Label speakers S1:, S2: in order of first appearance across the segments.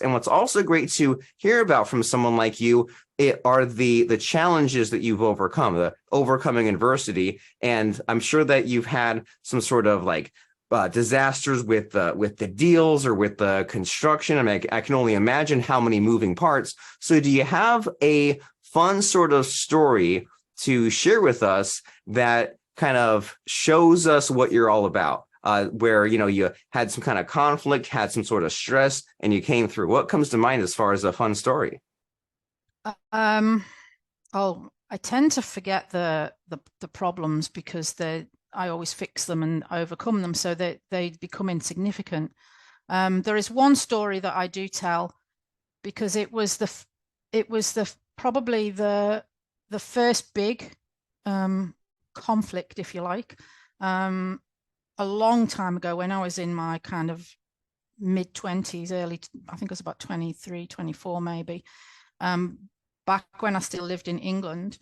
S1: And what's also great to hear about from someone like you are the challenges that you've overcome, the overcoming adversity. And I'm sure that you've had some sort of like disasters with the deals or with the construction. I mean, I can only imagine how many moving parts. So do you have a fun sort of story to share with us that kind of shows us what you're all about? Where, you know, you had some kind of conflict, had some sort of stress, and you came through. What comes to mind as far as a fun story?
S2: Oh, I tend to forget the problems because I always fix them and overcome them so that they become insignificant. There is one story that I do tell because it was the probably the first big conflict, if you like, a long time ago when I was in my kind of mid 20s, I think it was about 23, 24 maybe, back when I still lived in England.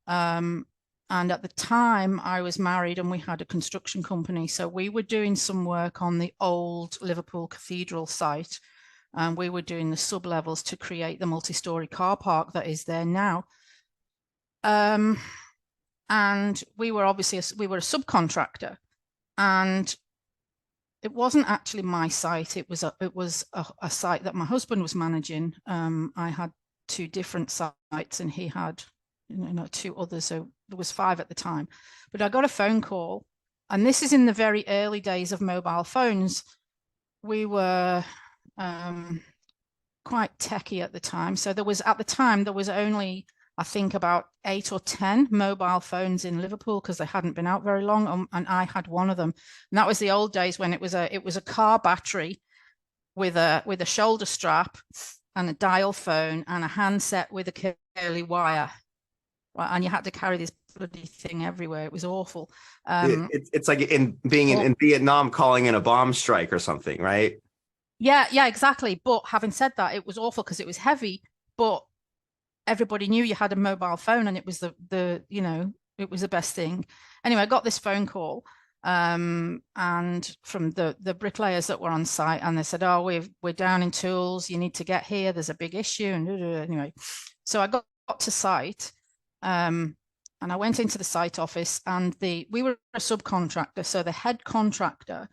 S2: And at the time I was married and we had a construction company. So we were doing some work on the old Liverpool Cathedral site. And we were doing the sub levels to create the multi-story car park that is there now. And we were a subcontractor, and it wasn't actually my site. It was a site that my husband was managing. I had two different sites, and he had two others. So there was five at the time. But I got a phone call, and this is in the very early days of mobile phones. We were quite techie at the time. So there was only, I think, about 8 or 10 mobile phones in Liverpool because they hadn't been out very long, and I had one of them. And that was the old days when it was a car battery with a shoulder strap and a dial phone and a handset with a curly wire. Right, and you had to carry this bloody thing everywhere. It was awful.
S1: It's like in Vietnam, calling in a bomb strike or something, right?
S2: Yeah, exactly. But having said that, it was awful because it was heavy, but everybody knew you had a mobile phone, and it was it was the best thing. Anyway, I got this phone call, and from the bricklayers that were on site, and they said, "Oh, we're down in tools. You need to get here. There's a big issue." And anyway, so I got to site, and I went into the site office, and we were a subcontractor, so the head contractor,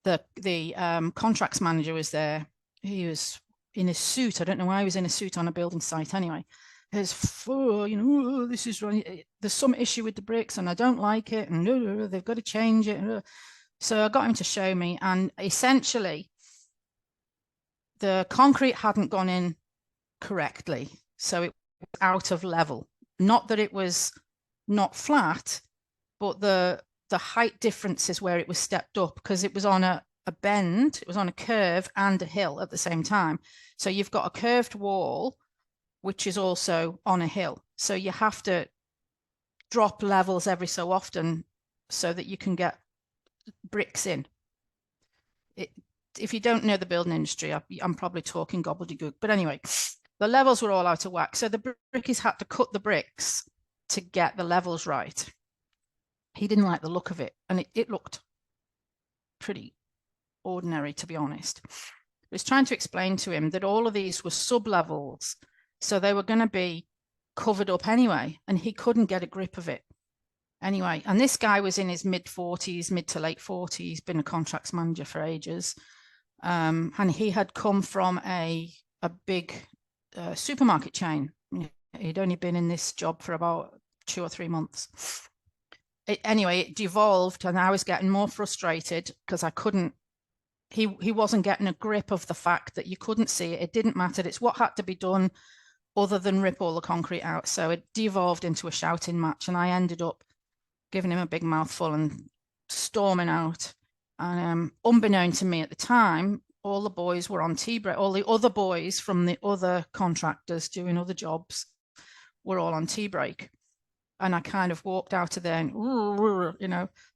S2: the contracts manager was there. He was in a suit. I don't know why he was in a suit on a building site. Anyway, there's this is right. There's some issue with the bricks, and I don't like it, and they've got to change it. So I got him to show me, and essentially, the concrete hadn't gone in correctly, so it was out of level. Not that it was not flat, but the height differences where it was stepped up, because it was on a bend, it was on a curve and a hill at the same time. So you've got a curved wall, which is also on a hill. So you have to drop levels every so often so that you can get bricks in. If you don't know the building industry, I'm probably talking gobbledygook. But anyway, the levels were all out of whack. So the brickies had to cut the bricks to get the levels right. He didn't like the look of it, and it looked pretty ordinary, to be honest. I was trying to explain to him that all of these were sub-levels, so they were going to be covered up anyway, and he couldn't get a grip of it. Anyway, and this guy was in his mid to late 40s, been a contracts manager for ages, and he had come from a big supermarket chain. He'd only been in this job for about 2 or 3 months. Anyway, it devolved, and I was getting more frustrated because I couldn't. He wasn't getting a grip of the fact that you couldn't see it. It didn't matter. It's what had to be done, other than rip all the concrete out. So it devolved into a shouting match, and I ended up giving him a big mouthful and storming out. And unbeknown to me at the time, all the boys were on tea break. All the other boys from the other contractors doing other jobs were all on tea break. And I kind of walked out of there and,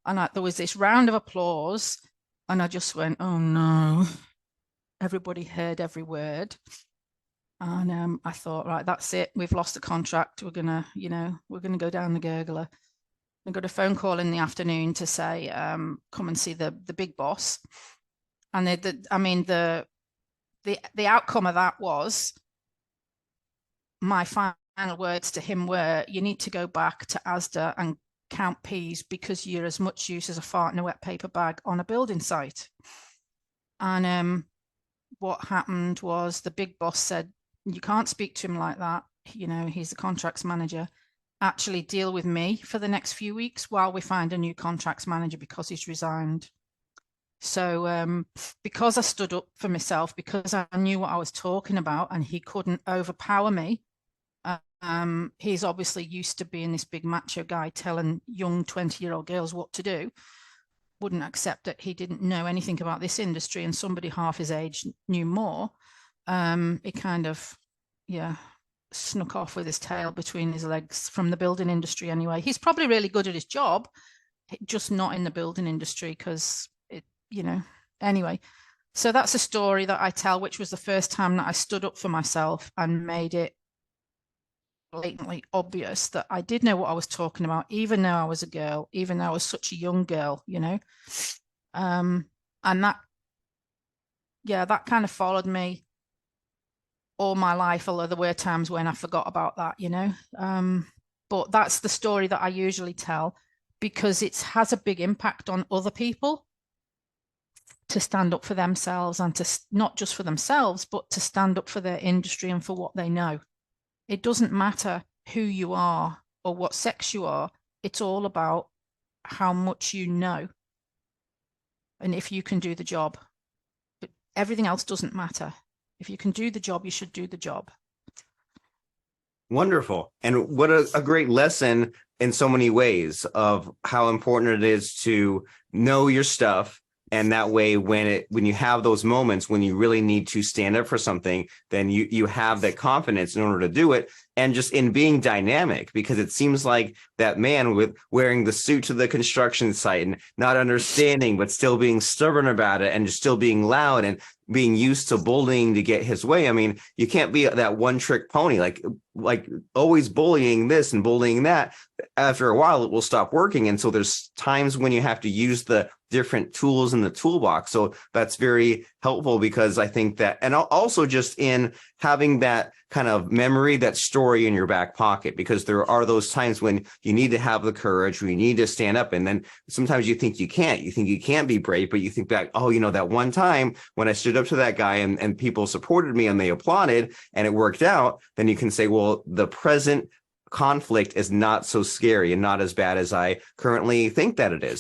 S2: and there was this round of applause, and I just went, oh no. Everybody heard every word. And I thought, right, that's it. We've lost the contract. We're gonna go down the gurgler. I got a phone call in the afternoon to say, come and see the big boss. And the the outcome of that was my final words to him were, you need to go back to Asda and count peas because you're as much use as a fart in a wet paper bag on a building site. And what happened was the big boss said, you can't speak to him like that. You know, he's the contracts manager. Actually deal with me for the next few weeks while we find a new contracts manager because he's resigned. So because I stood up for myself, because I knew what I was talking about and he couldn't overpower me, he's obviously used to being this big macho guy telling young 20-year-old girls what to do, wouldn't accept that he didn't know anything about this industry and somebody half his age knew more. He kind of, snuck off with his tail between his legs from the building industry anyway. He's probably really good at his job, just not in the building industry because anyway. So that's a story that I tell, which was the first time that I stood up for myself and made it blatantly obvious that I did know what I was talking about, even though I was a girl, even though I was such a young girl, and that kind of followed me all my life, although there were times when I forgot about that, but that's the story that I usually tell because it has a big impact on other people to stand up for themselves and to not just for themselves, but to stand up for their industry and for what they know. It doesn't matter who you are or what sex you are. It's all about how much you know and if you can do the job. But everything else doesn't matter. If you can do the job, you should do the job.
S1: Wonderful. And what a great lesson in so many ways of how important it is to know your stuff. And that way, when you have those moments when you really need to stand up for something, then you have that confidence in order to do it. And just in being dynamic, because it seems like that man with wearing the suit to the construction site and not understanding, but still being stubborn about it and just still being loud and being used to bullying to get his way. I mean, you can't be that one trick pony, like always bullying this and bullying that. After a while, it will stop working. And so there's times when you have to use the different tools in the toolbox. So that's very helpful because I think that, and also just in having that kind of memory, that story in your back pocket, because there are those times when you need to have the courage or you need to stand up. And then sometimes you think you can't be brave, but you think back, oh, that one time when I stood up to that guy and people supported me and they applauded and it worked out, then you can say, well, the present conflict is not so scary and not as bad as I currently think that it is.